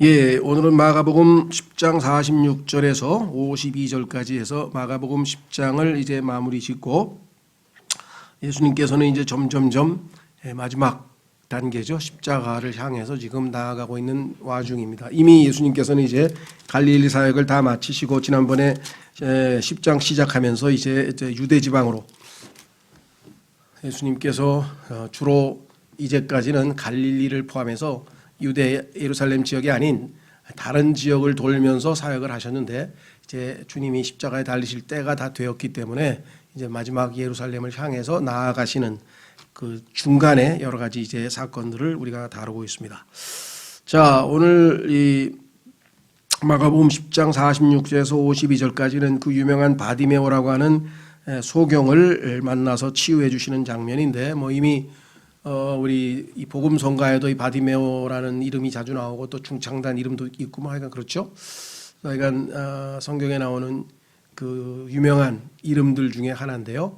예, 오늘은 마가복음 10장 46절에서 52절까지 해서 마가복음 10장을 이제 마무리 짓고 예수님께서는 이제 점점점 마지막 단계죠. 십자가를 향해서 지금 나아가고 있는 와중입니다. 이미 예수님께서는 이제 갈릴리 사역을 다 마치시고 지난번에 10장 시작하면서 이제 유대 지방으로 예수님께서 주로 이제까지는 갈릴리를 포함해서 유대 예루살렘 지역이 아닌 다른 지역을 돌면서 사역을 하셨는데 이제 주님이 십자가에 달리실 때가 다 되었기 때문에 이제 마지막 예루살렘을 향해서 나아가시는 그 중간에 여러 가지 이제 사건들을 우리가 다루고 있습니다. 자, 오늘 이 마가복음 10장 46절에서 52절까지는 그 유명한 바디메오라고 하는 소경을 만나서 치유해 주시는 장면인데 뭐 이미 우리 이 복음성가에도 이 바디메오라는 이름이 자주 나오고 또 중창단 이름도 있고 뭐 하여간 그렇죠. 그러니까 성경에 나오는 그 유명한 이름들 중에 하나인데요.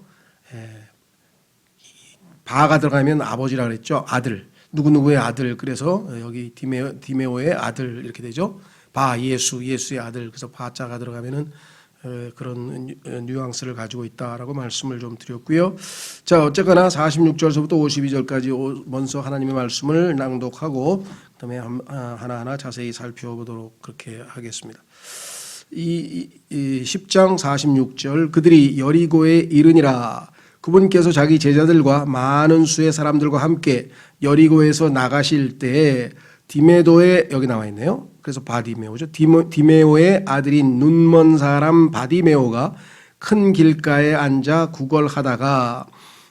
바가 들어가면 아버지라 그랬죠. 아들, 누구누구의 아들. 그래서 여기 디메오의 아들 이렇게 되죠. 바, 예수의 아들. 그래서 바자가 들어가면은 그런 뉘앙스를 가지고 있다라고 말씀을 좀 드렸고요. 자, 어쨌거나 46절서부터 52절까지 먼저 하나님의 말씀을 낭독하고 그다음에 하나하나 자세히 살펴보도록 그렇게 하겠습니다. 이 10장 46절 그들이 여리고에 이르니라. 그분께서 자기 제자들과 많은 수의 사람들과 함께 여리고에서 나가실 때에 디메도에 여기 나와 있네요. 그래서 바디메오죠. 디메오의 아들인 눈먼 사람 바디메오가 큰 길가에 앉아 구걸하다가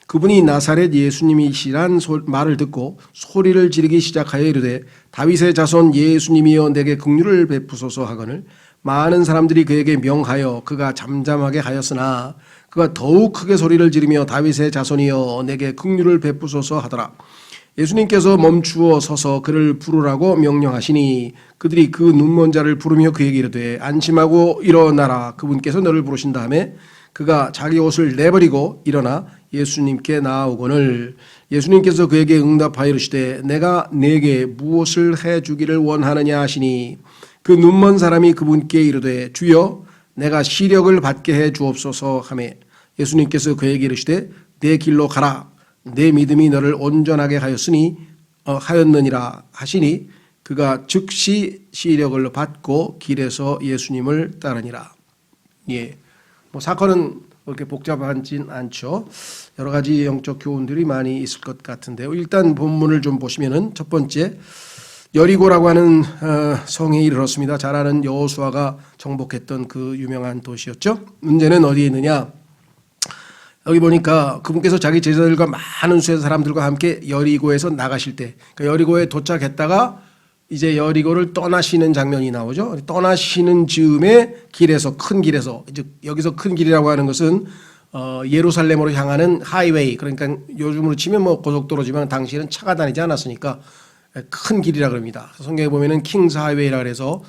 그분이 나사렛 예수님이시란 말을 듣고 소리를 지르기 시작하여 이르되 다윗의 자손 예수님이여 내게 긍휼을 베푸소서 하거늘 많은 사람들이 그에게 명하여 그가 잠잠하게 하였으나 그가 더욱 크게 소리를 지르며 다윗의 자손이여 내게 긍휼을 베푸소서 하더라. 예수님께서 멈추어 서서 그를 부르라고 명령하시니 그들이 그 눈먼 자를 부르며 그에게 이르되 안심하고 일어나라. 그분께서 너를 부르신 다음에 그가 자기 옷을 내버리고 일어나 예수님께 나아오거늘 예수님께서 그에게 응답하여 이르시되 내가 네게 무엇을 해주기를 원하느냐 하시니 그 눈먼 사람이 그분께 이르되 주여 내가 시력을 받게 해 주옵소서 하며 예수님께서 그에게 이르시되 내 길로 가라. 내 믿음이 너를 온전하게 하였느니라 하시니 그가 즉시 시력을 받고 길에서 예수님을 따르니라. 예, 뭐 사건은 그렇게 복잡하진 않죠. 여러 가지 영적 교훈들이 많이 있을 것 같은데요. 일단 본문을 좀 보시면은 첫 번째 여리고라고 하는 성에 이르렀습니다. 잘 아는 여호수아가 정복했던 그 유명한 도시였죠. 문제는 어디에 있느냐? 여기 보니까 그분께서 자기 제자들과 많은 수의 사람들과 함께 여리고에서 나가실 때, 그러니까 여리고에 도착했다가 이제 여리고를 떠나시는 장면이 나오죠. 떠나시는 즈음에 길에서 큰 길에서 이제 여기서 큰 길이라고 하는 것은 예루살렘으로 향하는 하이웨이, 그러니까 요즘으로 치면 뭐 고속도로지만 당시에는 차가 다니지 않았으니까 큰 길이라 그럽니다. 성경에 보면은 킹스 하이웨이라 그래서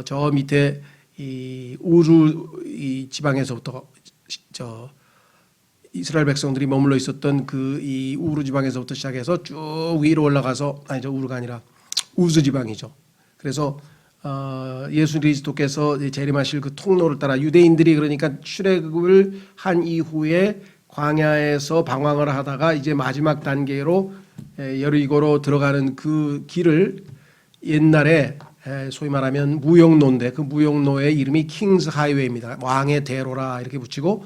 저 밑에 이 우루 이 지방에서부터 이스라엘 백성들이 머물러 있었던 그 이 우루 지방에서부터 시작해서 쭉 위로 올라가서 아니죠, 우루가 아니라 우즈 지방이죠. 그래서 예수 그리스도께서 재림하실 그 통로를 따라 유대인들이 그러니까 출애굽을 한 이후에 광야에서 방황을 하다가 이제 마지막 단계로 여리고로 들어가는 그 길을 옛날에 소위 말하면 무역로인데 그 무역로의 이름이 킹스 하이웨이입니다. 왕의 대로라 이렇게 붙이고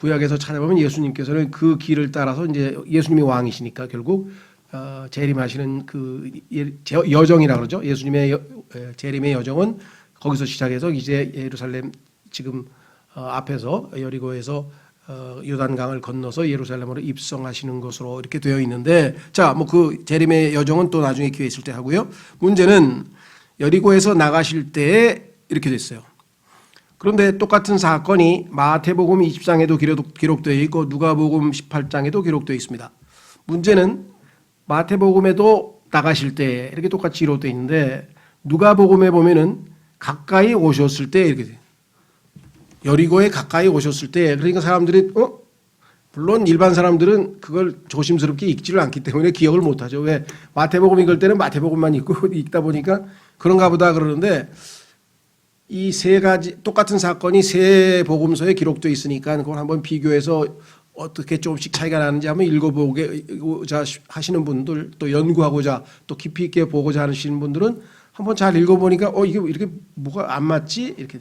구약에서 찾아보면 예수님께서는 그 길을 따라서 이제 예수님이 왕이시니까 결국 재림하시는 그 여정이라 그러죠. 예수님의 재림의 여정은 거기서 시작해서 이제 예루살렘 지금 앞에서 여리고에서 요단강을 건너서 예루살렘으로 입성하시는 것으로 이렇게 되어 있는데 자, 뭐 그 재림의 여정은 또 나중에 기회 있을 때 하고요. 문제는 여리고에서 나가실 때에 이렇게 됐어요. 그런데 똑같은 사건이 마태복음 20장에도 기록되어 있고 누가복음 18장에도 기록되어 있습니다. 문제는 마태복음에도 나가실 때 이렇게 똑같이 기록되어 있는데 누가복음에 보면은 가까이 오셨을 때 이렇게 돼요. 여리고에 가까이 오셨을 때 그러니까 사람들이 물론 일반 사람들은 그걸 조심스럽게 읽지를 않기 때문에 기억을 못하죠. 왜 마태복음 읽을 때는 마태복음만 읽고 읽다 보니까 그런가 보다 그러는데 이 세 가지 똑같은 사건이 세 복음서에 기록되어 있으니까 그걸 한번 비교해서 어떻게 조금씩 차이가 나는지 한번 읽어보고자 하시는 분들, 또 연구하고자 또 깊이 있게 보고자 하시는 분들은 한번 잘 읽어보니까 이게 이렇게 뭐가 안 맞지? 이렇게.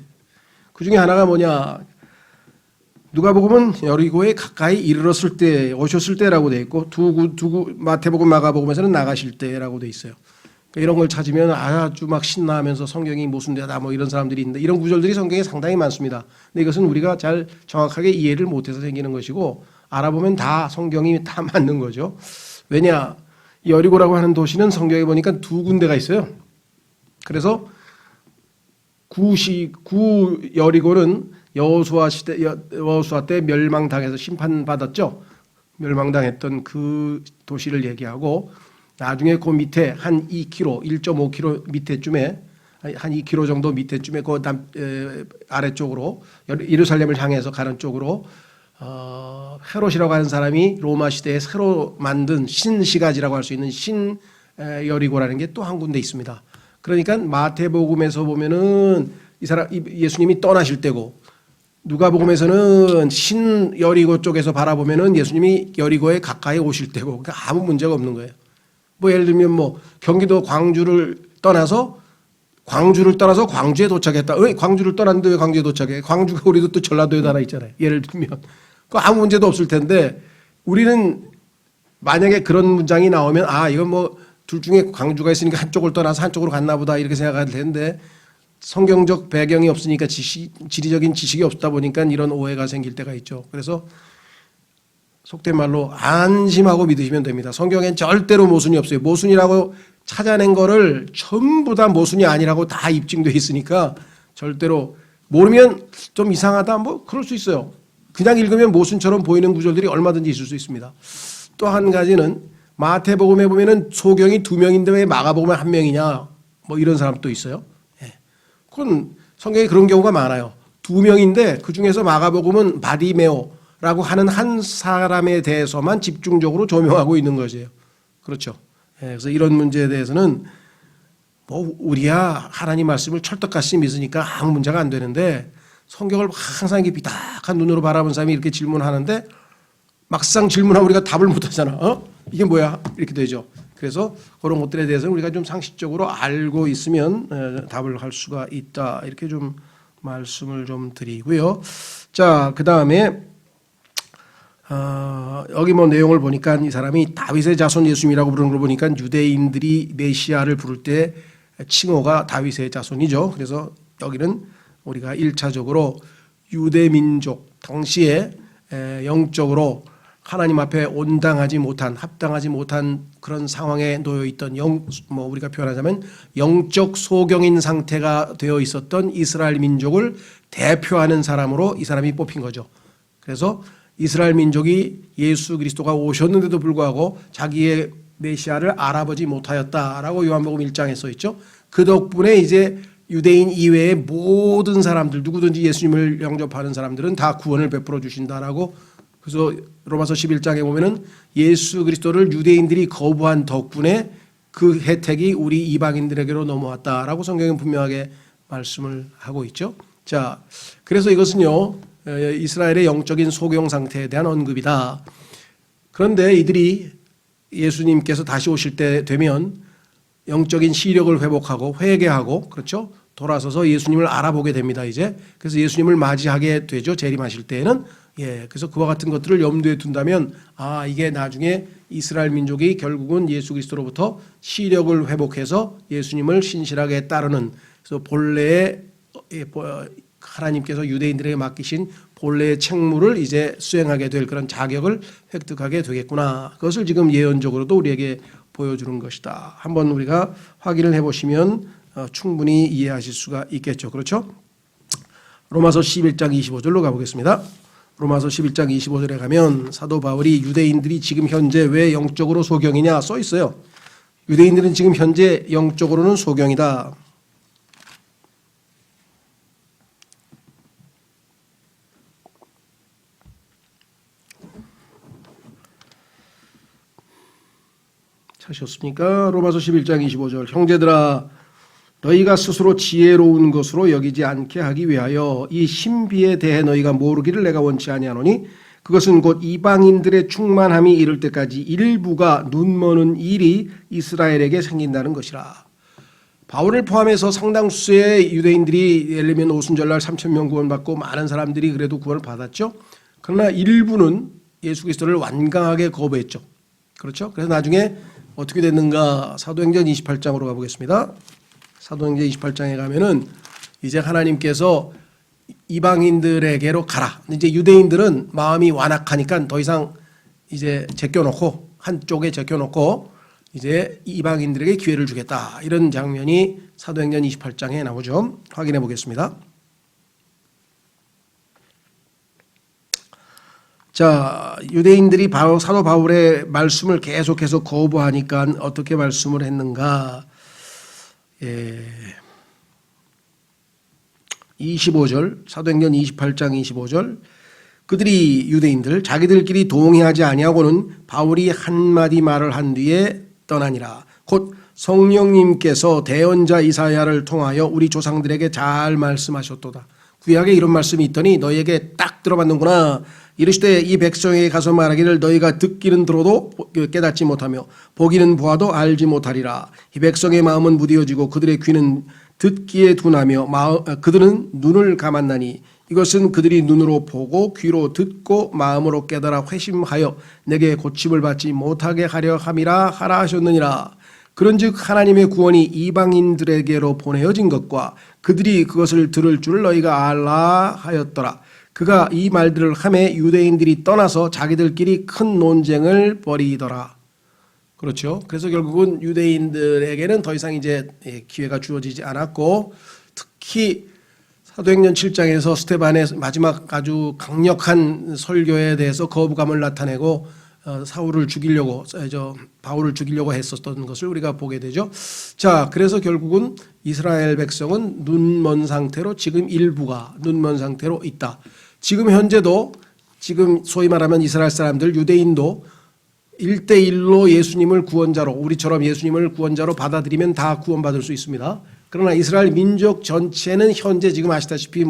그 중에 하나가 뭐냐? 누가복음은 여리고에 가까이 이르렀을 때, 오셨을 때라고 돼 있고, 마태복음, 마가복음에서는 나가실 때라고 돼 있어요. 그러니까 이런 걸 찾으면 아주 막 신나하면서 성경이 무슨 데다 뭐 이런 사람들이 있는데, 이런 구절들이 성경에 상당히 많습니다. 근데 이것은 우리가 잘 정확하게 이해를 못해서 생기는 것이고, 알아보면 다 성경이 다 맞는 거죠. 왜냐? 여리고라고 하는 도시는 성경에 보니까 두 군데가 있어요. 그래서 구 여리고는 여호수아 때 멸망당해서 심판받았죠. 멸망당했던 그 도시를 얘기하고, 나중에 그 밑에 한 2km, 1.5km 밑에쯤에 한 2km 정도 밑에쯤에 그 아래쪽으로 예루살렘을 향해서 가는 쪽으로 헤롯이라고 하는 사람이 로마 시대에 새로 만든 신시가지라고 할 수 있는 신여리고라는 게 또 한 군데 있습니다. 그러니까 마태복음에서 보면은 예수님이 떠나실 때고, 누가복음에서는 신여리고 쪽에서 바라보면은 예수님이 여리고에 가까이 오실 때고, 그러니까 아무 문제가 없는 거예요. 뭐 예를 들면 뭐 경기도 광주를 떠나서 광주에 도착했다. 왜 광주를 떠났는데 왜 광주에 도착해? 광주가 우리도 또 전라도에 하나 있잖아요. 예를 들면 그 아무 문제도 없을 텐데, 우리는 만약에 그런 문장이 나오면 이건 뭐 둘 중에 광주가 있으니까 한쪽을 떠나서 한쪽으로 갔나 보다 이렇게 생각할 텐데, 성경적 배경이 없으니까 지리적인 지식이 없다 보니까 이런 오해가 생길 때가 있죠. 그래서 속된 말로 안심하고 믿으시면 됩니다. 성경엔 절대로 모순이 없어요. 모순이라고 찾아낸 거를 전부 다 모순이 아니라고 다 입증되어 있으니까 절대로, 모르면 좀 이상하다 뭐 그럴 수 있어요. 그냥 읽으면 모순처럼 보이는 구절들이 얼마든지 있을 수 있습니다. 또 한 가지는 마태복음에 보면은 소경이 2명인데 왜 마가복음에 1명이냐 뭐 이런 사람도 있어요. 그건 성경에 그런 경우가 많아요. 2명인데 그 중에서 마가복음은 바디메오라고 하는 한 사람에 대해서만 집중적으로 조명하고 있는 것이에요. 그렇죠. 그래서 이런 문제에 대해서는 뭐 우리야 하나님 말씀을 철떡같이 믿으니까 아무 문제가 안 되는데, 성경을 항상 이렇게 비딱한 눈으로 바라본 사람이 이렇게 질문하는데 막상 질문하면 우리가 답을 못하잖아. 이게 뭐야? 이렇게 되죠. 그래서 그런 것들에 대해서는 우리가 좀 상식적으로 알고 있으면 답을 할 수가 있다. 이렇게 좀 말씀을 좀 드리고요. 자, 그 다음에 여기 뭐 내용을 보니까 이 사람이 다윗의 자손 예수님이라고 부르는 걸 보니까 유대인들이 메시아를 부를 때 칭호가 다윗의 자손이죠. 그래서 여기는 우리가 1차적으로 유대민족 당시에 영적으로 하나님 앞에 온당하지 못한, 합당하지 못한 그런 상황에 놓여 있던 우리가 표현하자면 영적 소경인 상태가 되어 있었던 이스라엘 민족을 대표하는 사람으로 이 사람이 뽑힌 거죠. 그래서 이스라엘 민족이 예수 그리스도가 오셨는데도 불구하고 자기의 메시아를 알아보지 못하였다라고 요한복음 1장에 써 있죠. 그 덕분에 이제 유대인 이외의 모든 사람들, 누구든지 예수님을 영접하는 사람들은 다 구원을 베풀어 주신다라고. 그래서 로마서 11장에 보면은 예수 그리스도를 유대인들이 거부한 덕분에 그 혜택이 우리 이방인들에게로 넘어왔다라고 성경은 분명하게 말씀을 하고 있죠. 자, 그래서 이것은요, 이스라엘의 영적인 소경 상태에 대한 언급이다. 그런데 이들이 예수님께서 다시 오실 때 되면 영적인 시력을 회복하고 회개하고, 그렇죠? 돌아서서 예수님을 알아보게 됩니다, 이제. 그래서 예수님을 맞이하게 되죠, 재림하실 때에는. 그래서 그와 같은 것들을 염두에 둔다면, 이게 나중에 이스라엘 민족이 결국은 예수 그리스도로부터 시력을 회복해서 예수님을 신실하게 따르는, 그래서 본래의 하나님께서 유대인들에게 맡기신 본래의 책무를 이제 수행하게 될 그런 자격을 획득하게 되겠구나. 그것을 지금 예언적으로도 우리에게 보여주는 것이다. 한번 우리가 확인을 해보시면 충분히 이해하실 수가 있겠죠. 그렇죠? 로마서 11장 25절로 가보겠습니다. 로마서 11장 25절에 가면 사도 바울이 유대인들이 지금 현재 왜 영적으로 소경이냐 써 있어요. 유대인들은 지금 현재 영적으로는 소경이다. 하셨습니까? 로마서 11장 25절. 형제들아 너희가 스스로 지혜로운 것으로 여기지 않게 하기 위하여 이 신비에 대해 너희가 모르기를 내가 원치 아니하노니 그것은 곧 이방인들의 충만함이 이를 때까지 일부가 눈머는 일이 이스라엘에게 생긴다는 것이라. 바울을 포함해서 상당수의 유대인들이 예를 들면 오순절날 3,000명 구원받고 많은 사람들이 그래도 구원을 받았죠. 그러나 일부는 예수 그리스도를 완강하게 거부했죠. 그렇죠? 그래서 나중에 어떻게 됐는가? 사도행전 28장으로 가보겠습니다. 사도행전 28장에 가면은 이제 하나님께서 이방인들에게로 가라. 이제 유대인들은 마음이 완악하니까 더 이상 이제 제껴놓고 한쪽에 제껴놓고 이제 이방인들에게 기회를 주겠다. 이런 장면이 사도행전 28장에 나오죠. 확인해 보겠습니다. 자, 유대인들이 사도 바울의 말씀을 계속해서 거부하니까 어떻게 말씀을 했는가? 25절, 사도행전 28장 25절. 그들이 유대인들 자기들끼리 동의하지 아니하고는 바울이 한마디 말을 한 뒤에 떠나니라. 곧 성령님께서 대언자 이사야를 통하여 우리 조상들에게 잘 말씀하셨도다. 구약에 이런 말씀이 있더니 너희에게 딱 들어맞는구나. 이르시되 이 백성에게 가서 말하기를 너희가 듣기는 들어도 깨닫지 못하며 보기는 보아도 알지 못하리라. 이 백성의 마음은 무디어지고 그들의 귀는 듣기에 둔하며 그들은 눈을 감았나니 이것은 그들이 눈으로 보고 귀로 듣고 마음으로 깨달아 회심하여 내게 고침을 받지 못하게 하려 함이라 하라 하셨느니라. 그런즉 하나님의 구원이 이방인들에게로 보내어진 것과 그들이 그것을 들을 줄 너희가 알라 하였더라. 그가 이 말들을 하매 유대인들이 떠나서 자기들끼리 큰 논쟁을 벌이더라. 그렇죠. 그래서 결국은 유대인들에게는 더 이상 이제 기회가 주어지지 않았고, 특히 사도행전 7장에서 스데반의 마지막 아주 강력한 설교에 대해서 거부감을 나타내고 사울을 죽이려고 바울을 죽이려고 했었던 것을 우리가 보게 되죠. 자, 그래서 결국은 이스라엘 백성은 눈먼 상태로 지금 일부가 눈먼 상태로 있다. 지금 현재도 지금 소위 말하면 이스라엘 사람들 유대인도 1대1로 예수님을 구원자로 우리처럼 예수님을 구원자로 받아들이면 다 구원받을 수 있습니다. 그러나 이스라엘 민족 전체는 현재 지금 아시다시피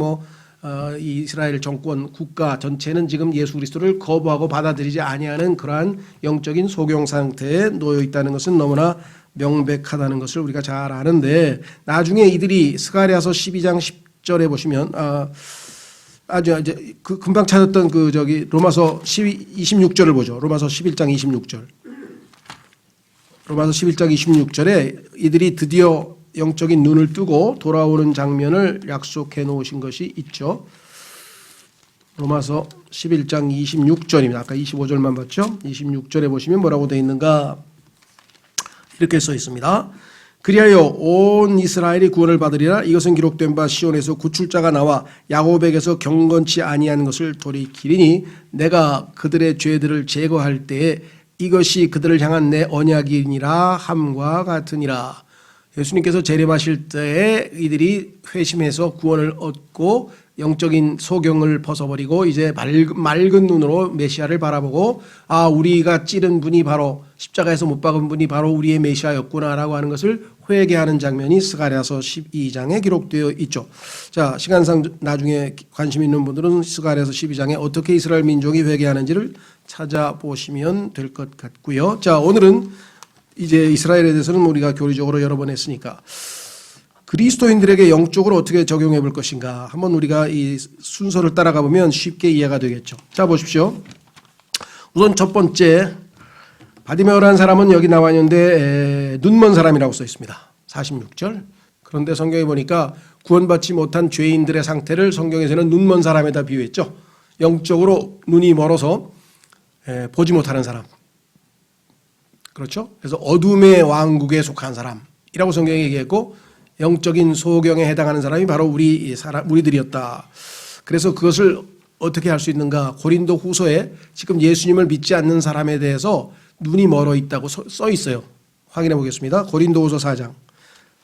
이스라엘 정권 국가 전체는 지금 예수 그리스도를 거부하고 받아들이지 아니하는 그러한 영적인 소경 상태에 놓여 있다는 것은 너무나 명백하다는 것을 우리가 잘 아는데, 나중에 이들이 스가랴서 12장 10절에 보시면 금방 찾았던 로마서 26절을 보죠. 로마서 11장 26절. 로마서 11장 26절에 이들이 드디어 영적인 눈을 뜨고 돌아오는 장면을 약속해 놓으신 것이 있죠. 로마서 11장 26절입니다. 아까 25절만 봤죠. 26절에 보시면 뭐라고 되어 있는가? 이렇게 써 있습니다. 그리하여 온 이스라엘이 구원을 받으리라. 이것은 기록된 바 시온에서 구출자가 나와 야곱에게서 경건치 아니한 것을 돌이키리니 내가 그들의 죄들을 제거할 때에 이것이 그들을 향한 내 언약이니라 함과 같으니라. 예수님께서 재림하실 때에 이들이 회심해서 구원을 얻고 영적인 소경을 벗어버리고 이제 맑은 눈으로 메시아를 바라보고, 우리가 찌른 분이 바로 십자가에서 못 박은 분이 바로 우리의 메시아였구나라고 하는 것을 회개하는 장면이 스가랴서 12장에 기록되어 있죠. 자, 시간상 나중에 관심 있는 분들은 스가랴서 12장에 어떻게 이스라엘 민족이 회개하는지를 찾아보시면 될 것 같고요. 자, 오늘은 이제 이스라엘에 대해서는 우리가 교리적으로 여러 번 했으니까 그리스도인들에게 영적으로 어떻게 적용해 볼 것인가 한번 우리가 이 순서를 따라가 보면 쉽게 이해가 되겠죠. 자, 보십시오. 우선 첫 번째, 바디메오라는 사람은 여기 나와 있는데 눈먼 사람이라고 써 있습니다. 46절. 그런데 성경에 보니까 구원받지 못한 죄인들의 상태를 성경에서는 눈먼 사람에다 비유했죠. 영적으로 눈이 멀어서 보지 못하는 사람. 그렇죠? 그래서 어둠의 왕국에 속한 사람이라고 성경이 얘기했고, 영적인 소경에 해당하는 사람이 바로 우리들이었다. 그래서 그것을 어떻게 할 수 있는가? 고린도 후서에 지금 예수님을 믿지 않는 사람에 대해서 눈이 멀어 있다고 써 있어요. 확인해 보겠습니다. 고린도 후서 4장.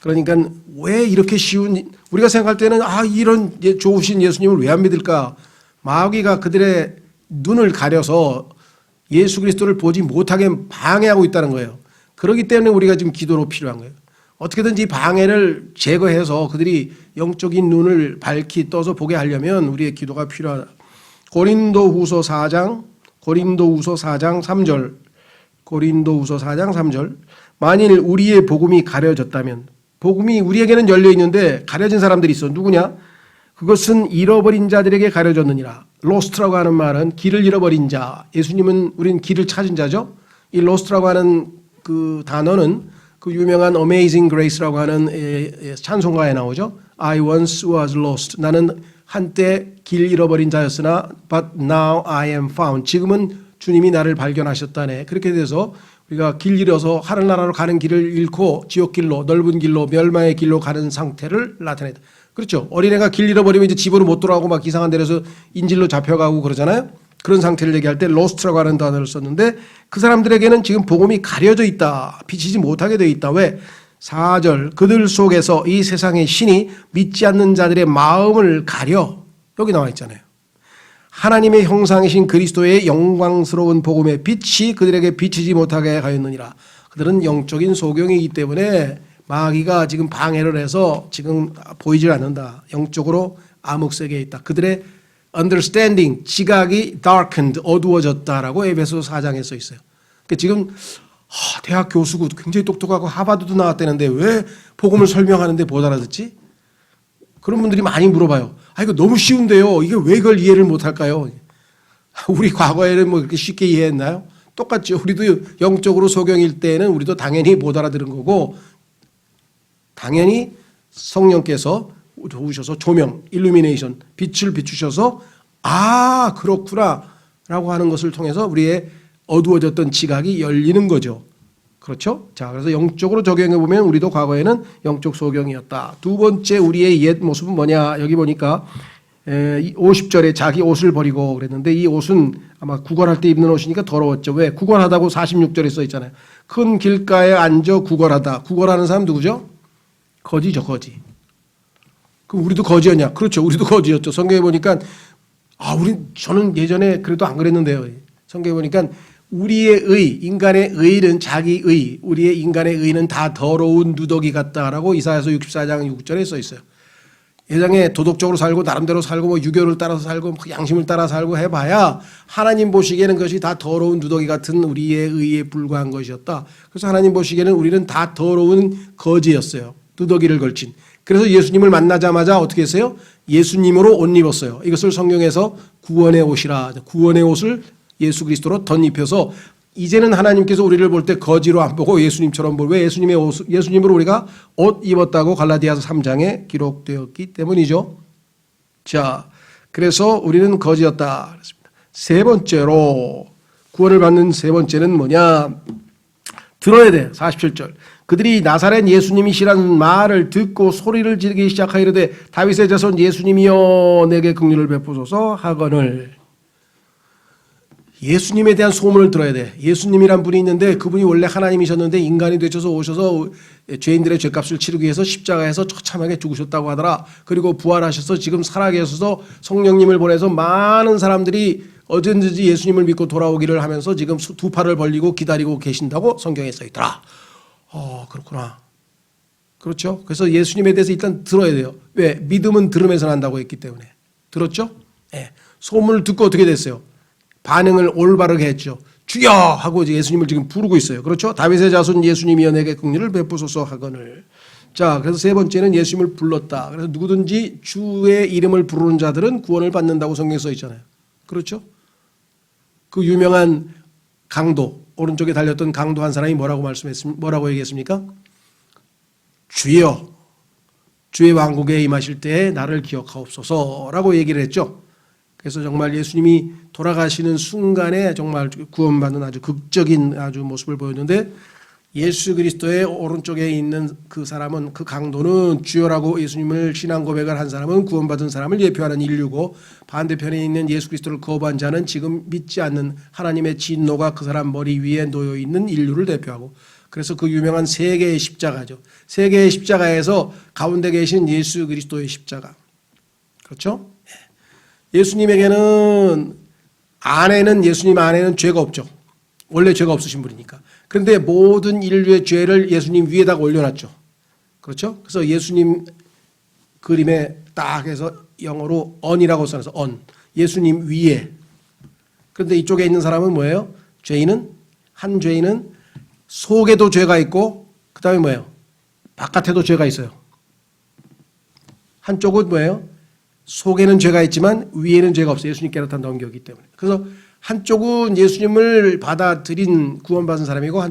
그러니까 왜 이렇게 쉬운, 우리가 생각할 때는 이런 좋으신 예수님을 왜 안 믿을까? 마귀가 그들의 눈을 가려서 예수 그리스도를 보지 못하게 방해하고 있다는 거예요. 그렇기 때문에 우리가 지금 기도로 필요한 거예요. 어떻게든지 방해를 제거해서 그들이 영적인 눈을 밝히 떠서 보게 하려면 우리의 기도가 필요하다. 고린도후서 4장 3절. 고린도후서 4장 3절. 만일 우리의 복음이 가려졌다면, 복음이 우리에게는 열려 있는데 가려진 사람들이 있어. 누구냐? 그것은 잃어버린 자들에게 가려졌느니라. 로스트라고 하는 말은 길을 잃어버린 자. 예수님은 우린 길을 찾은 자죠. 이 로스트라고 하는 그 단어는 그 유명한 Amazing Grace라고 하는 찬송가에 나오죠. I once was lost. 나는 한때 길 잃어버린 자였으나 but now I am found. 지금은 주님이 나를 발견하셨다네. 그렇게 돼서 우리가 길 잃어서 하늘나라로 가는 길을 잃고 지옥길로, 넓은 길로, 멸망의 길로 가는 상태를 나타낸다. 그렇죠. 어린애가 길 잃어버리면 이제 집으로 못 돌아가고 막 이상한 데서 인질로 잡혀가고 그러잖아요. 그런 상태를 얘기할 때 lost라고 하는 단어를 썼는데 그 사람들에게는 지금 복음이 가려져 있다. 비치지 못하게 되어 있다. 왜? 4절. 그들 속에서 이 세상의 신이 믿지 않는 자들의 마음을 가려. 여기 나와 있잖아요. 하나님의 형상이신 그리스도의 영광스러운 복음의 빛이 그들에게 비치지 못하게 하였느니라. 그들은 영적인 소경이기 때문에 마귀가 지금 방해를 해서 지금 보이질 않는다. 영적으로 암흑세계에 있다. 그들의 understanding, 지각이 darkened, 어두워졌다라고 에베소 4장에 써 있어요. 그러니까 지금 대학 교수고 굉장히 똑똑하고 하버드도 나왔다는데 왜 복음을 설명하는데 못 알아듣지? 그런 분들이 많이 물어봐요. 이거 너무 쉬운데요. 이게 왜 그걸 이해를 못할까요? 우리 과거에는 뭐 그렇게 쉽게 이해했나요? 똑같죠. 우리도 영적으로 소경일 때는 우리도 당연히 못 알아들은 거고 당연히 성령께서 오셔서 조명, 일루미네이션, 빛을 비추셔서 아 그렇구나 라고 하는 것을 통해서 우리의 어두워졌던 지각이 열리는 거죠. 그렇죠? 자, 그래서 영적으로 적용해 보면 우리도 과거에는 영적 소경이었다. 두 번째 우리의 옛 모습은 뭐냐? 여기 보니까 50절에 자기 옷을 버리고 그랬는데 이 옷은 아마 구걸할 때 입는 옷이니까 더러웠죠. 왜? 구걸하다고 46절에 써 있잖아요. 큰 길가에 앉아 구걸하다. 구걸하는 사람 누구죠? 거지죠, 거지. 그럼 우리도 거지였냐? 그렇죠. 우리도 거지였죠. 성경에 보니까 저는 예전에 그래도 안 그랬는데요. 성경에 보니까 우리의 의, 인간의 의는 자기 의, 우리의 인간의 의는 다 더러운 누더기 같다라고 이사야서 64장 6절에 써 있어요. 예전에 도덕적으로 살고 나름대로 살고 뭐 유교를 따라서 살고 양심을 따라 살고 해봐야 하나님 보시기에는 그것이 다 더러운 누더기 같은 우리의 의에 불과한 것이었다. 그래서 하나님 보시기에는 우리는 다 더러운 거지였어요. 누더기를 걸친. 그래서 예수님을 만나자마자 어떻게 했어요? 예수님으로 옷 입었어요. 이것을 성경에서 구원의 옷이라. 구원의 옷을 예수 그리스도로 덧입혀서 이제는 하나님께서 우리를 볼 때 거지로 안 보고 예수님처럼 보고 왜 예수님으로 우리가 옷 입었다고 갈라디아서 3장에 기록되었기 때문이죠. 자, 그래서 우리는 거지였다. 그랬습니다. 세 번째로 구원을 받는 세 번째는 뭐냐? 들어야 돼. 47절. 그들이 나사렛 예수님이시라는 말을 듣고 소리를 지르기 시작하이르되 다윗의 자손 예수님이여 내게 긍휼을 베푸소서 하거늘. 예수님에 대한 소문을 들어야 돼. 예수님이란 분이 있는데 그분이 원래 하나님이셨는데 인간이 되셔서 오셔서 죄인들의 죄값을 치르기 위해서 십자가에서 처참하게 죽으셨다고 하더라. 그리고 부활하셔서 지금 살아계셔서 성령님을 보내서 많은 사람들이 언제든지 예수님을 믿고 돌아오기를 하면서 지금 두 팔을 벌리고 기다리고 계신다고 성경에 써 있더라. 그렇구나. 그렇죠? 그래서 예수님에 대해서 일단 들어야 돼요. 왜? 믿음은 들음에서 난다고 했기 때문에. 들었죠? 네. 소문을 듣고 어떻게 됐어요? 반응을 올바르게 했죠. 주여! 하고 이제 예수님을 지금 부르고 있어요. 그렇죠? 다윗의 자손 예수님이여 내게 긍휼을 베푸소서 하거늘. 자, 그래서 세 번째는 예수님을 불렀다. 그래서 누구든지 주의 이름을 부르는 자들은 구원을 받는다고 성경에 써 있잖아요. 그렇죠? 그 유명한 강도, 오른쪽에 달렸던 강도 한 사람이 뭐라고 얘기했습니까? 주여, 주의 왕국에 임하실 때에 나를 기억하옵소서라고 얘기를 했죠. 그래서 정말 예수님이 돌아가시는 순간에 정말 구원받는 아주 극적인 아주 모습을 보였는데 예수 그리스도의 오른쪽에 있는 그 사람은 그 강도는 주여라고 예수님을 신앙 고백을 한 사람은 구원받은 사람을 예표하는 인류고 반대편에 있는 예수 그리스도를 거부한 자는 지금 믿지 않는 하나님의 진노가 그 사람 머리 위에 놓여 있는 인류를 대표하고 그래서 그 유명한 세 개의 십자가죠. 세 개의 십자가에서 가운데 계신 예수 그리스도의 십자가. 그렇죠? 예수님에게는 예수님 안에는 죄가 없죠. 원래 죄가 없으신 분이니까. 그런데 모든 인류의 죄를 예수님 위에다가 올려놨죠. 그렇죠? 그래서 예수님 그림에 딱 해서 영어로 on이라고 써서 on. 예수님 위에. 그런데 이쪽에 있는 사람은 뭐예요? 한 죄인은 속에도 죄가 있고 그 다음에 뭐예요? 바깥에도 죄가 있어요. 한쪽은 뭐예요? 속에는 죄가 있지만 위에는 죄가 없어요. 예수님께로 다 넘겨오기 때문에. 그래서 한쪽은 예수님을 받아들인 구원받은 사람이고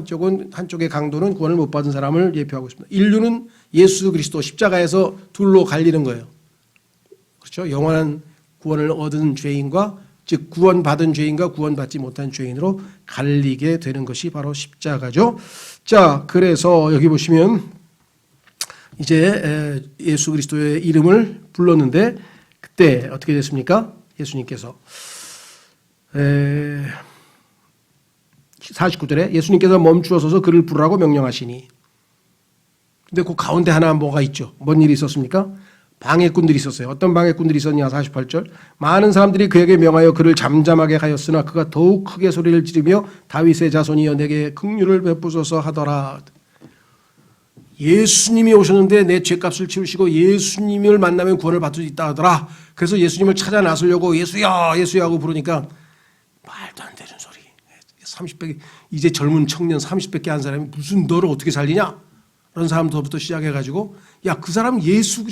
한쪽의 강도는 구원을 못 받은 사람을 예표하고 있습니다. 인류는 예수 그리스도 십자가에서 둘로 갈리는 거예요. 그렇죠? 영원한 구원을 얻은 죄인과 즉 구원받은 죄인과 구원받지 못한 죄인으로 갈리게 되는 것이 바로 십자가죠. 자, 그래서 여기 보시면 이제 예수 그리스도의 이름을 불렀는데 그때 어떻게 됐습니까? 예수님께서 49절에 예수님께서 멈추어 서서 그를 부르라고 명령하시니, 근데 그 가운데 하나 뭐가 있죠? 뭔 일이 있었습니까? 방해꾼들이 있었어요. 어떤 방해꾼들이 있었냐? 48절. 많은 사람들이 그에게 명하여 그를 잠잠하게 하였으나 그가 더욱 크게 소리를 지르며 다윗의 자손이여 내게 긍휼을 베푸소서 하더라. 예수님이 오셨는데 내 죄값을 치우시고 예수님을 만나면 구원을 받을 수 있다 하더라. 그래서 예수님을 찾아 나서려고 예수야 예수야 하고 부르니까 말도 안 되는 소리. 30배 이제 젊은 청년 30밖에 한 사람이 무슨 너를 어떻게 살리냐? 그런 사람부터 시작해가지고 야, 그 사람 예수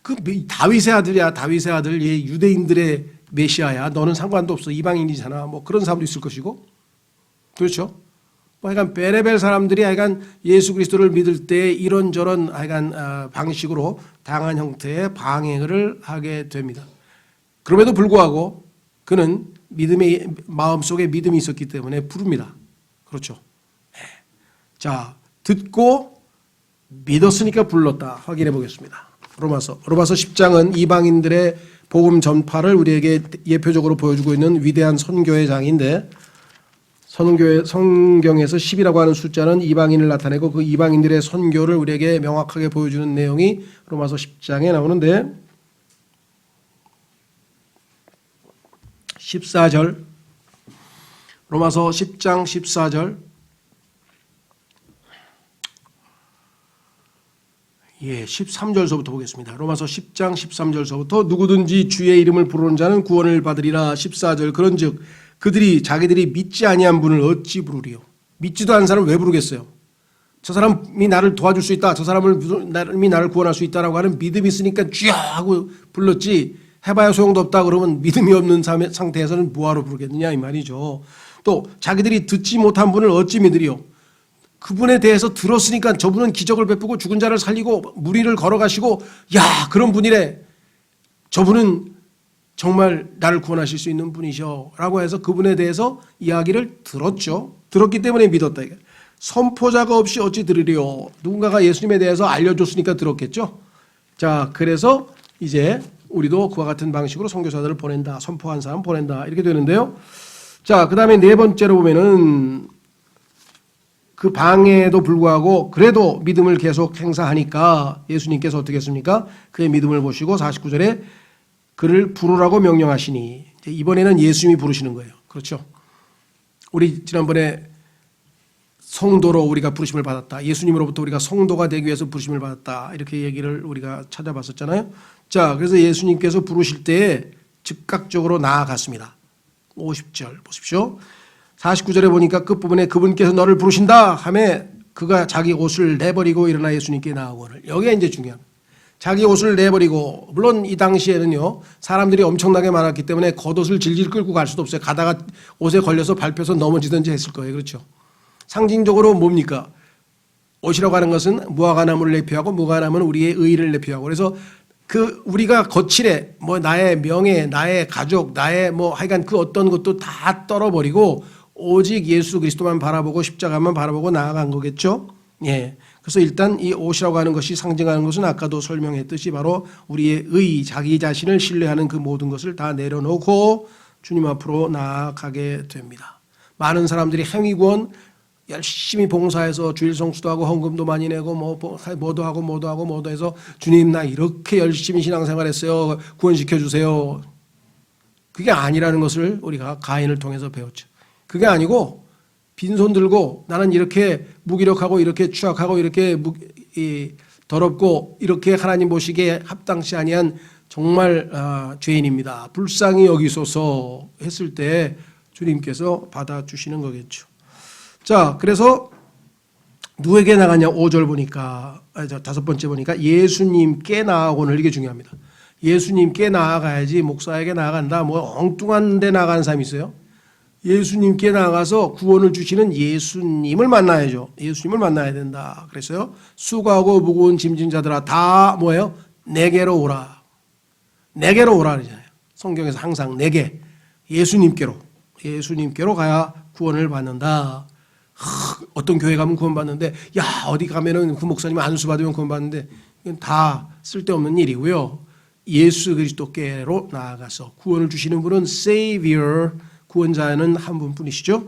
그 다윗의 아들이야. 다윗의 아들. 얘 유대인들의 메시아야. 너는 상관도 없어. 이방인이잖아. 뭐 그런 사람도 있을 것이고. 그렇죠? 뭐 하여간 베레벨 사람들이 하여간 예수 그리스도를 믿을 때 이런저런 하여간 방식으로 다양한 형태의 방해를 하게 됩니다. 그럼에도 불구하고 그는 마음속에 믿음이 있었기 때문에 부릅니다. 그렇죠? 자, 듣고 믿었으니까 불렀다. 확인해 보겠습니다. 로마서 10장은 이방인들의 복음 전파를 우리에게 예표적으로 보여주고 있는 위대한 선교의 장인데, 성경에서 10이라고 하는 숫자는 이방인을 나타내고 그 이방인들의 선교를 우리에게 명확하게 보여주는 내용이 로마서 10장에 나오는데 14절, 로마서 10장 14절, 13절서부터 보겠습니다. 로마서 10장 13절서부터 누구든지 주의 이름을 부르는 자는 구원을 받으리라. 14절, 그런즉 그들이 자기들이 믿지 아니한 분을 어찌 부르리요? 믿지도 않은 사람을 왜 부르겠어요? 저 사람이 나를 도와줄 수 있다. 저 사람이 나를 구원할 수 있다라고 하는 믿음이 있으니까 쥐야 하고 불렀지, 해봐야 소용도 없다 그러면 믿음이 없는 상태에서는 뭐하러 부르겠느냐 이 말이죠. 또 자기들이 듣지 못한 분을 어찌 믿으리요? 그분에 대해서 들었으니까 저분은 기적을 베푸고 죽은 자를 살리고 무리를 걸어가시고 야, 그런 분이래. 저분은 정말 나를 구원하실 수 있는 분이셔 라고 해서 그분에 대해서 이야기를 들었죠. 들었기 때문에 믿었다. 선포자가 없이 어찌 들으리요? 누군가가 예수님에 대해서 알려줬으니까 들었겠죠. 자, 그래서 이제 우리도 그와 같은 방식으로 선교사들을 보낸다. 선포한 사람 보낸다. 이렇게 되는데요. 자, 그 다음에 네 번째로 보면은 그 방해에도 불구하고 그래도 믿음을 계속 행사하니까 예수님께서 어떻게 했습니까? 그의 믿음을 보시고 49절에 그를 부르라고 명령하시니, 이번에는 예수님이 부르시는 거예요. 그렇죠? 우리 지난번에 성도로 우리가 부르심을 받았다. 예수님으로부터 우리가 성도가 되기 위해서 부르심을 받았다. 이렇게 얘기를 우리가 찾아봤었잖아요. 자, 그래서 예수님께서 부르실 때에 즉각적으로 나아갔습니다. 50절 보십시오. 49절에 보니까 끝부분에 그분께서 너를 부르신다 하며 그가 자기 옷을 내버리고 일어나 예수님께 나아오거늘. 여기가 이제 중요합니다. 자기 옷을 내버리고, 물론 이 당시에는요 사람들이 엄청나게 많았기 때문에 겉옷을 질질 끌고 갈 수도 없어요. 가다가 옷에 걸려서 밟혀서 넘어지든지 했을 거예요. 그렇죠? 상징적으로 뭡니까? 옷이라고 하는 것은 무화과나무를 내표하고 무화과나무는 우리의 의의를 내표하고, 그래서 그 우리가 거칠에 뭐 나의 명예, 나의 가족, 나의 뭐 하여간 그 어떤 것도 다 떨어버리고 오직 예수 그리스도만 바라보고 십자가만 바라보고 나아간 거겠죠. 예. 그래서 일단 이 옷이라고 하는 것이 상징하는 것은 아까도 설명했듯이 바로 우리의 의, 자기 자신을 신뢰하는 그 모든 것을 다 내려놓고 주님 앞으로 나아가게 됩니다. 많은 사람들이 행위구원 열심히 봉사해서 주일 성수도 하고 헌금도 많이 내고 뭐도 하고 해서 주님 나 이렇게 열심히 신앙생활했어요. 구원시켜 주세요. 그게 아니라는 것을 우리가 가인을 통해서 배웠죠. 그게 아니고 빈손 들고 나는 이렇게 무기력하고 이렇게 추악하고 이렇게 더럽고 이렇게 하나님 보시기에 합당치 아니한 정말 죄인입니다. 불쌍히 여기소서 했을 때 주님께서 받아주시는 거겠죠. 자, 그래서 누구에게 나가냐? 5절 보니까, 5번째 보니까 예수님께 나아오늘, 이게 중요합니다. 예수님께 나아가야지 목사에게 나아간다, 뭐 엉뚱한 데 나가는 사람이 있어요. 예수님께 나가서 구원을 주시는 예수님을 만나야죠. 예수님을 만나야 된다. 그래서요, 수고하고 무거운 짐진 자들아 다 뭐예요? 내게로 오라. 내게로 오라 그러잖아요. 성경에서 항상 내게, 예수님께로 가야 구원을 받는다. 어떤 교회 가면 구원받는데, 야, 어디 가면은 그 목사님 안수 받으면 구원받는데, 이건 다 쓸데없는 일이고요. 예수 그리스도께로 나아가서 구원을 주시는 분은 Savior, 구원자는 한 분뿐이시죠.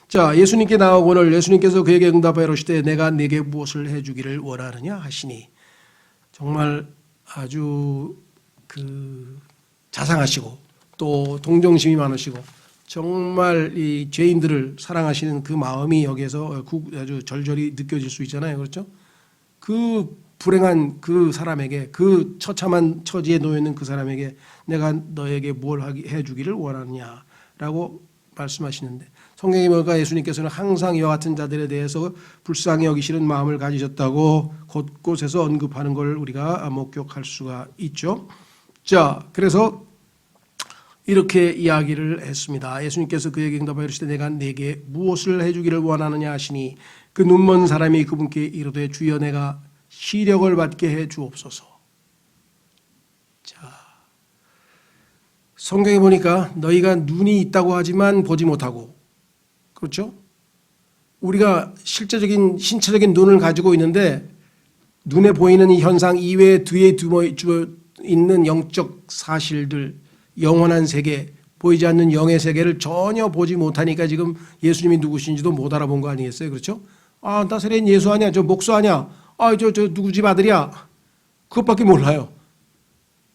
자, 예수님께 나아오거늘 예수님께서 그에게 응답하여 이르시되 내가 네게 무엇을 해주기를 원하느냐 하시니, 정말 아주 자상하시고 또 동정심이 많으시고 정말 이 죄인들을 사랑하시는 그 마음이 여기에서 아주 절절히 느껴질 수 있잖아요. 그렇죠? 그 불행한 그 사람에게, 그 처참한 처지에 놓여 있는 그 사람에게 내가 너에게 뭘 해주기를 원하느냐라고 말씀하시는데, 성경에 보니까 예수님께서는 항상 이와 같은 자들에 대해서 불쌍히 여기시는 마음을 가지셨다고 곳곳에서 언급하는 걸 우리가 목격할 수가 있죠. 자, 그래서 이렇게 이야기를 했습니다. 예수님께서 그에게 응답하여 이르시되 내가 네게 무엇을 해주기를 원하느냐 하시니 그 눈먼 사람이 그분께 이르되 주여 내가 시력을 받게 해 주옵소서. 자, 성경에 보니까 너희가 눈이 있다고 하지만 보지 못하고, 그렇죠? 우리가 실제적인 신체적인 눈을 가지고 있는데 눈에 보이는 이 현상 이외에 뒤에 있는 영적 사실들, 영원한 세계, 보이지 않는 영의 세계를 전혀 보지 못하니까 지금 예수님이 누구신지도 못 알아본 거 아니겠어요? 그렇죠? 아, 나사렛 예수 아니야? 저 목수 아니야? 아, 저 누구 집 아들이야? 그것밖에 몰라요.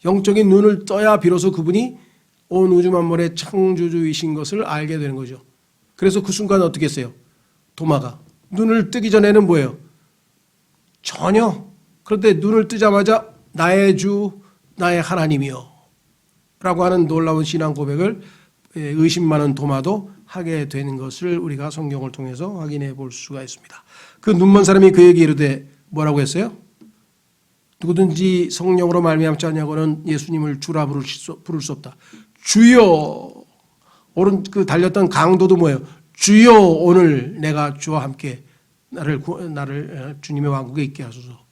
영적인 눈을 떠야 비로소 그분이 온 우주 만물의 창조주이신 것을 알게 되는 거죠. 그래서 그 순간 어떻게 했어요? 도마가 눈을 뜨기 전에는 뭐예요? 전혀. 그런데 눈을 뜨자마자 나의 주, 나의 하나님이요 라고 하는 놀라운 신앙 고백을 의심 많은 도마도 하게 되는 것을 우리가 성경을 통해서 확인해 볼 수가 있습니다. 그 눈먼 사람이 그에게 이르되 뭐라고 했어요? 누구든지 성령으로 말미암지 않냐고는 예수님을 주라 부를 수 없다. 주여. 오른 그 달렸던 강도도 뭐예요? 주여, 오늘 내가 주와 함께 나를 주님의 왕국에 있게 하소서.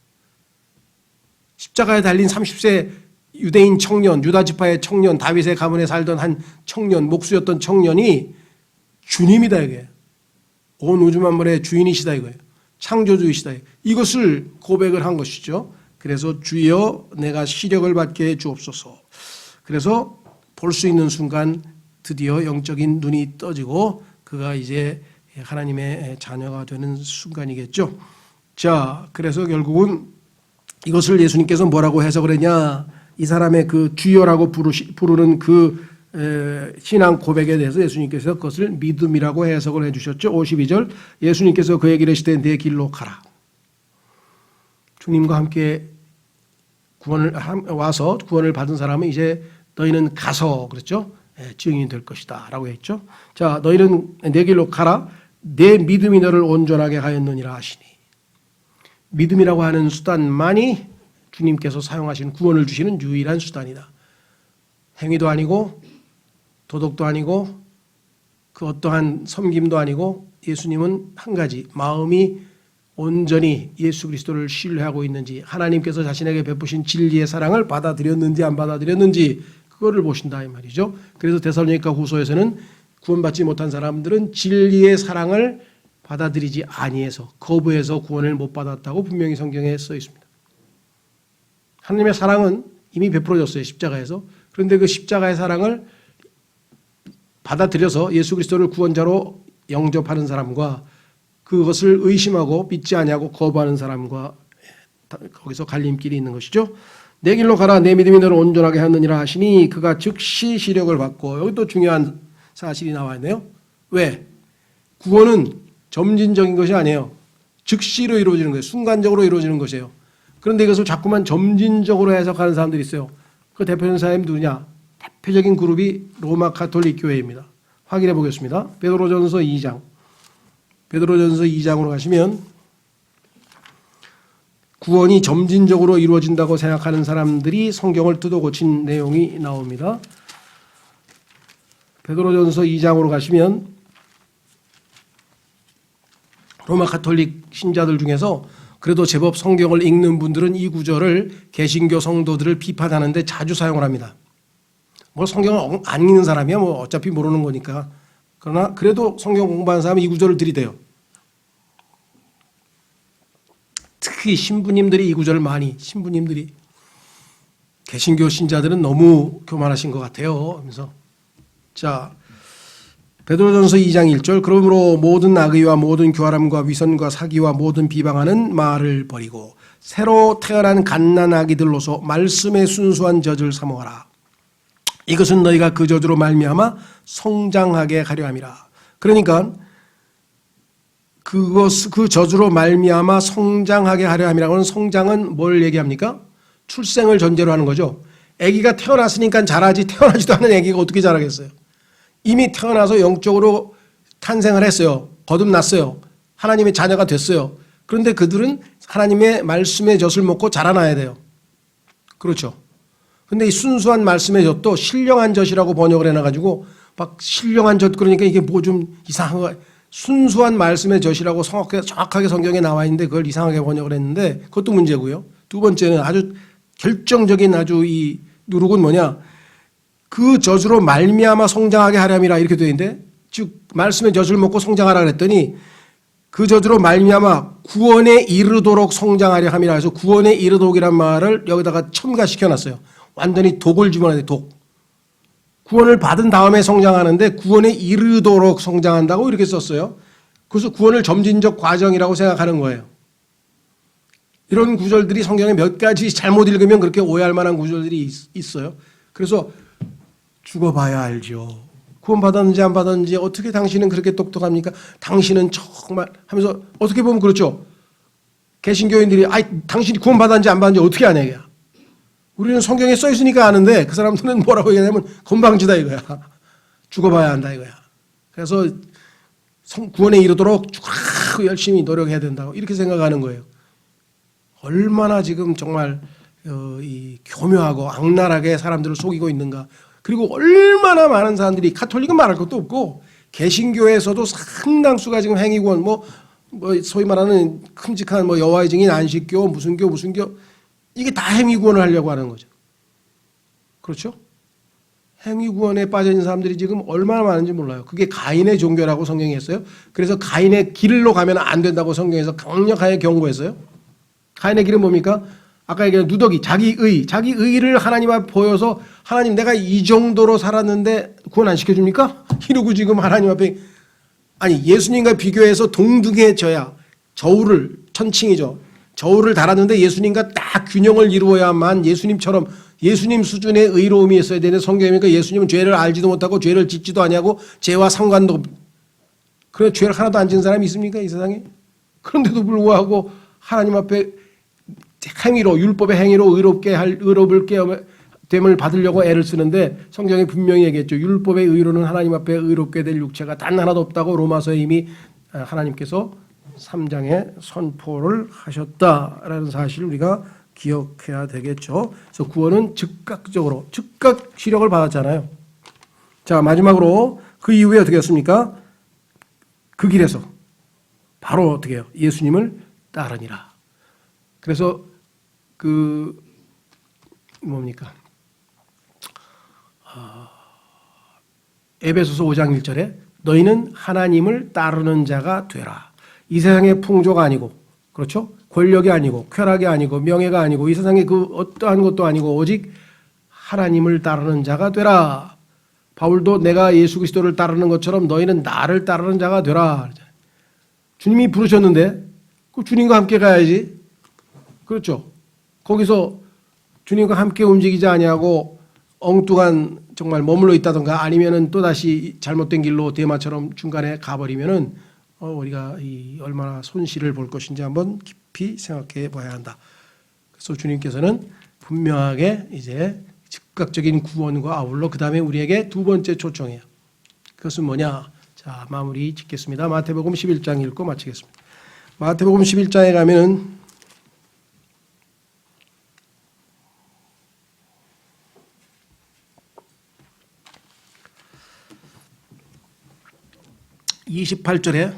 십자가에 달린 30세 유대인 청년, 유다 지파의 청년, 다윗의 가문에 살던 한 청년, 목수였던 청년이 주님이다 이게. 온 우주 만물의 주인이시다 이거예요. 창조주이시다. 이것을 고백을 한 것이죠. 그래서 주여 내가 시력을 받게 해 주옵소서. 그래서 볼 수 있는 순간 드디어 영적인 눈이 떠지고 그가 이제 하나님의 자녀가 되는 순간이겠죠. 자, 그래서 결국은 이것을 예수님께서 뭐라고 해석을 했냐? 이 사람의 그 주여라고 부르는 그 신앙 고백에 대해서 예수님께서 그것을 믿음이라고 해석을 해주셨죠. 52절 예수님께서 그에게 이르시되 내 길로 가라. 주님과 함께 와서 구원을 받은 사람은 이제 너희는 가서, 그랬죠? 증인이 될 것이다 라고 했죠. 자, 너희는 내 길로 가라. 내 믿음이 너를 온전하게 하였느니라 하시니, 믿음이라고 하는 수단만이 주님께서 사용하시는 구원을 주시는 유일한 수단이다. 행위도 아니고 도덕도 아니고 그 어떠한 섬김도 아니고 예수님은 한 가지, 마음이 온전히 예수 그리스도를 신뢰하고 있는지, 하나님께서 자신에게 베푸신 진리의 사랑을 받아들였는지 안 받아들였는지 그거를 보신다 이 말이죠. 그래서 데살로니가 후서에서는 구원받지 못한 사람들은 진리의 사랑을 받아들이지 아니해서, 거부해서 구원을 못 받았다고 분명히 성경에 써 있습니다. 하나님의 사랑은 이미 베풀어졌어요, 십자가에서. 그런데 그 십자가의 사랑을 받아들여서 예수 그리스도를 구원자로 영접하는 사람과 그것을 의심하고 믿지 아니하고 거부하는 사람과 거기서 갈림길이 있는 것이죠. 내 길로 가라. 내 믿음이 너를 온전하게 하느니라 하시니 그가 즉시 시력을 받고, 여기 또 중요한 사실이 나와 있네요. 왜? 구원은 점진적인 것이 아니에요. 즉시로 이루어지는 거예요. 순간적으로 이루어지는 것이에요. 그런데 이것을 자꾸만 점진적으로 해석하는 사람들이 있어요. 그 대표적인 사람이 누구냐? 대표적인 그룹이 로마 가톨릭 교회입니다. 확인해 보겠습니다. 베드로전서 2장. 베드로전서 2장으로 가시면 구원이 점진적으로 이루어진다고 생각하는 사람들이 성경을 뜯어 고친 내용이 나옵니다. 베드로전서 2장으로 가시면 로마 가톨릭 신자들 중에서 그래도 제법 성경을 읽는 분들은 이 구절을 개신교 성도들을 비판하는데 자주 사용을 합니다. 뭐 성경을 안 읽는 사람이야 뭐 어차피 모르는 거니까. 그러나 그래도 성경 공부하는 사람은 이 구절을 들이대요. 특히 신부님들이 이 구절을 많이, 신부님들이 개신교 신자들은 너무 교만하신 것 같아요. 하면서 자, 베드로전서 2장 1절 그러므로 모든 악의와 모든 교활함과 위선과 사기와 모든 비방하는 말을 버리고 새로 태어난 갓난아기들로서 말씀의 순수한 젖을 사모하라. 이것은 너희가 그 젖으로 말미암아 성장하게 하려 함이라. 그러니까 그 젖으로 말미암아 성장하게 하려 함이라고는 성장은 뭘 얘기합니까? 출생을 전제로 하는 거죠. 아기가 태어났으니까 자라지 태어나지도 않은 아기가 어떻게 자라겠어요? 이미 태어나서 영적으로 탄생을 했어요. 거듭났어요. 하나님의 자녀가 됐어요. 그런데 그들은 하나님의 말씀의 젖을 먹고 자라나야 돼요. 그렇죠. 근데 이 순수한 말씀의 젖도 신령한 젖이라고 번역을 해놔가지고 막 신령한 젖 그러니까 이게 뭐 좀 이상한 거 순수한 말씀의 젖이라고 정확하게 성경에 나와 있는데 그걸 이상하게 번역을 했는데 그것도 문제고요. 두 번째는 아주 결정적인 아주 이 누룩은 뭐냐? 그 젖으로 말미암아 성장하게 하렴이라 이렇게 되어 있는데 즉 말씀의 젖을 먹고 성장하라 그랬더니 그 젖으로 말미암아 구원에 이르도록 성장하려 함이라 해서 구원에 이르도록이란 말을 여기다가 첨가시켜 놨어요. 완전히 독을 집어넣어야 돼. 독. 구원을 받은 다음에 성장하는데 구원에 이르도록 성장한다고 이렇게 썼어요. 그래서 구원을 점진적 과정이라고 생각하는 거예요. 이런 구절들이 성경에 몇 가지 잘못 읽으면 그렇게 오해할 만한 구절들이 있어요. 그래서 죽어봐야 알죠. 구원 받았는지 안 받았는지 어떻게 당신은 그렇게 똑똑합니까? 당신은 정말 하면서 어떻게 보면 그렇죠. 개신교인들이 당신이 구원 받았는지 안 받았는지 어떻게 아냐 이거야. 우리는 성경에 써 있으니까 아는데 그 사람들은 뭐라고 얘기하냐면 건방지다 이거야. 죽어봐야 한다 이거야. 그래서 구원에 이르도록 열심히 노력해야 된다고 이렇게 생각하는 거예요. 얼마나 지금 정말 이 교묘하고 악랄하게 사람들을 속이고 있는가. 그리고 얼마나 많은 사람들이 가톨릭은 말할 것도 없고 개신교에서도 상당수가 지금 행위구원 뭐 소위 말하는 큼직한 뭐 여호와의 증인 안식교 무슨 교 이게 다 행위구원을 하려고 하는 거죠. 그렇죠? 행위구원에 빠져 있는 사람들이 지금 얼마나 많은지 몰라요. 그게 가인의 종교라고 성경이 했어요. 그래서 가인의 길로 가면 안 된다고 성경에서 강력하게 경고했어요. 가인의 길은 뭡니까? 아까 얘기한 누더기, 자기의를 하나님 앞에 보여서 하나님 내가 이 정도로 살았는데 구원 안 시켜줍니까? 이러고 지금 하나님 앞에 아니 예수님과 비교해서 동등해져야 저울을 천칭이죠. 저울을 달았는데 예수님과 딱 균형을 이루어야만 예수님처럼 예수님 수준의 의로움이 있어야 되는데 성경이니까 예수님은 죄를 알지도 못하고 죄를 짓지도 아니하고 죄와 상관도 그런 죄를 하나도 안 지은 사람이 있습니까 이 세상에? 그런데도 불구하고 하나님 앞에 행위로 율법의 행위로 의롭을 됨을 받으려고 애를 쓰는데 성경이 분명히 얘기했죠. 율법의 의로는 하나님 앞에 의롭게 될 육체가 단 하나도 없다고 로마서에 이미 하나님께서 3장에 선포를 하셨다라는 사실을 우리가 기억해야 되겠죠. 그래서 구원은 즉각 시력을 받았잖아요. 자 마지막으로 그 이후에 어떻게 했습니까? 그 길에서 바로 어떻게 해요? 예수님을 따르니라. 그래서 뭡니까? 에베소서 5장 1절에 너희는 하나님을 따르는 자가 되라. 이 세상의 풍조가 아니고 그렇죠? 권력이 아니고 쾌락이 아니고 명예가 아니고 이 세상의 그 어떠한 것도 아니고 오직 하나님을 따르는 자가 되라. 바울도 내가 예수 그리스도를 따르는 것처럼 너희는 나를 따르는 자가 되라. 주님이 부르셨는데 그 주님과 함께 가야지. 그렇죠? 거기서 주님과 함께 움직이지 아니하고 엉뚱한 정말 머물러 있다던가 아니면은 또 다시 잘못된 길로 대마처럼 중간에 가버리면은 우리가 이 얼마나 손실을 볼 것인지 한번 깊이 생각해 봐야 한다. 그래서 주님께서는 분명하게 이제 즉각적인 구원과 아울러 그 다음에 우리에게 두 번째 초청해요. 그것은 뭐냐? 자, 마무리 짓겠습니다. 마태복음 11장 읽고 마치겠습니다. 마태복음 11장에 가면은 (28절에)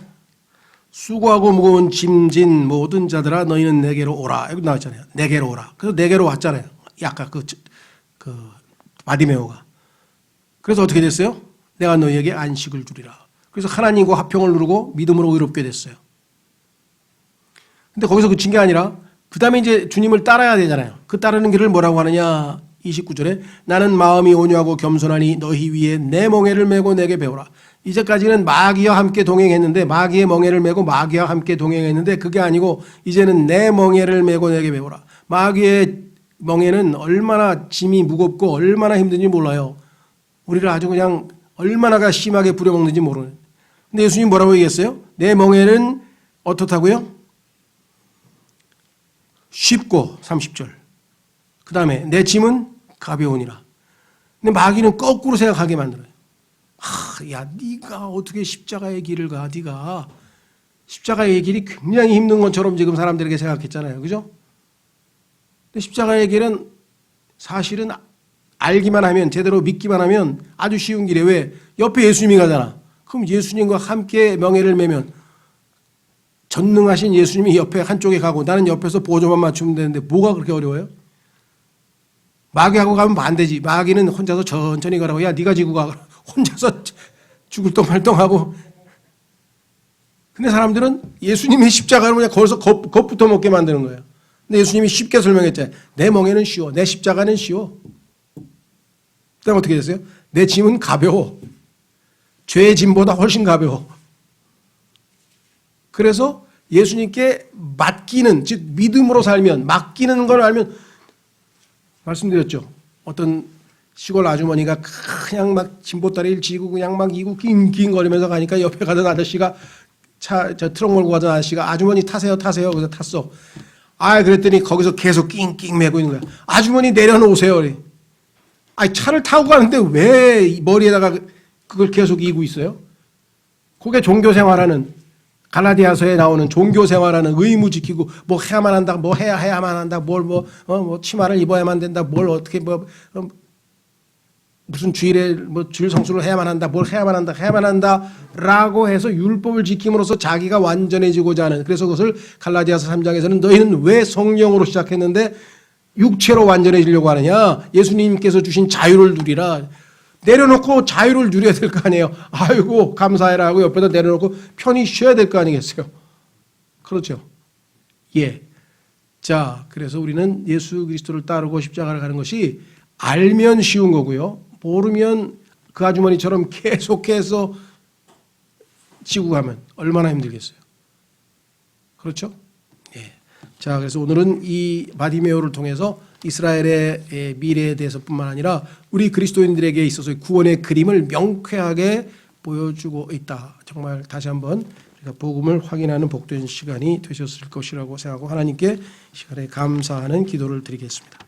수고하고 무거운 짐진 모든 자들아 너희는 내게로 오라. 여기 나왔잖아요. 내게로 오라. 그래서 내게로 왔잖아요. 아까 그 바디메오가. 그래서 어떻게 됐어요? 내가 너희에게 안식을 주리라. 그래서 하나님과 화평을 누르고 믿음으로 의롭게 됐어요. 근데 거기서 그친 게 아니라 그 다음에 이제 주님을 따라야 되잖아요. 그 따르는 길을 뭐라고 하느냐? 29절에 나는 마음이 온유하고 겸손하니 너희 위에 내 멍에를 메고 내게 배우라. 이제까지는 마귀와 함께 동행했는데 마귀의 멍에를 메고 마귀와 함께 동행했는데 그게 아니고 이제는 내 멍에를 메고 내게 배우라. 마귀의 멍에는 얼마나 짐이 무겁고 얼마나 힘든지 몰라요. 우리를 아주 그냥 얼마나 심하게 부려먹는지 모르는. 근데 예수님 뭐라고 얘기했어요? 내 멍에는 어떻다고요? 쉽고 30절. 그 다음에 내 짐은 가벼우니라. 근데 마귀는 거꾸로 생각하게 만들어요. 야, 네가 어떻게 십자가의 길을 가? 네가 십자가의 길이 굉장히 힘든 것처럼 지금 사람들에게 생각했잖아요. 그죠? 근데 십자가의 길은 사실은 알기만 하면 제대로 믿기만 하면 아주 쉬운 길이에요. 왜? 옆에 예수님이 가잖아. 그럼 예수님과 함께 명예를 매면 전능하신 예수님이 옆에 한쪽에 가고 나는 옆에서 보조만 맞추면 되는데 뭐가 그렇게 어려워요? 마귀하고 가면 반대지. 마귀는 혼자서 천천히 가라고. 야, 네가 지고 가. 혼자서 죽을 똥말똥하고. 근데 사람들은 예수님의 십자가를 그냥 거기서 겁부터 먹게 만드는 거예요. 근데 예수님이 쉽게 설명했잖아요. 내 멍에는 쉬워. 내 십자가는 쉬워. 그다음 어떻게 됐어요? 내 짐은 가벼워. 죄의 짐보다 훨씬 가벼워. 그래서 예수님께 맡기는, 즉 믿음으로 살면, 맡기는 걸 알면, 말씀드렸죠. 어떤 시골 아주머니가 그냥 막 짐보따리를 지고 그냥 막 이고 낑낑거리면서 가니까 옆에 가던 아저씨가 트럭 몰고 가던 아저씨가 아주머니 타세요. 그래서 탔어. 그랬더니 거기서 계속 낑낑 매고 있는 거야. 아주머니 내려놓으세요. 차를 타고 가는데 왜 머리에다가 그걸 계속 이고 있어요? 그게 종교 생활하는, 갈라디아서에 나오는 종교 생활하는, 의무 지키고 뭐 해야만 한다, 뭐 해야만 한다, 뭘 치마를 입어야만 된다, 뭘 어떻게 무슨 주일에 주일 성수를 해야만 한다, 뭘 해야만 한다라고 해서 율법을 지킴으로써 자기가 완전해지고자 하는. 그래서 그것을 갈라디아서 3장에서는 너희는 왜 성령으로 시작했는데 육체로 완전해지려고 하느냐? 예수님께서 주신 자유를 누리라. 내려놓고 자유를 누려야 될 거 아니에요. 아이고 감사해라 하고 옆에다 내려놓고 편히 쉬어야 될 거 아니겠어요? 그렇죠. 예. 자, 그래서 우리는 예수 그리스도를 따르고 십자가를 가는 것이 알면 쉬운 거고요. 모르면 그 아주머니처럼 계속해서 지고 가면 얼마나 힘들겠어요. 그렇죠? 예. 자, 그래서 오늘은 이 바디메오를 통해서 이스라엘의 미래에 대해서뿐만 아니라 우리 그리스도인들에게 있어서의 구원의 그림을 명쾌하게 보여주고 있다. 정말 다시 한번 우리가 복음을 확인하는 복된 시간이 되셨을 것이라고 생각하고 하나님께 시간에 감사하는 기도를 드리겠습니다.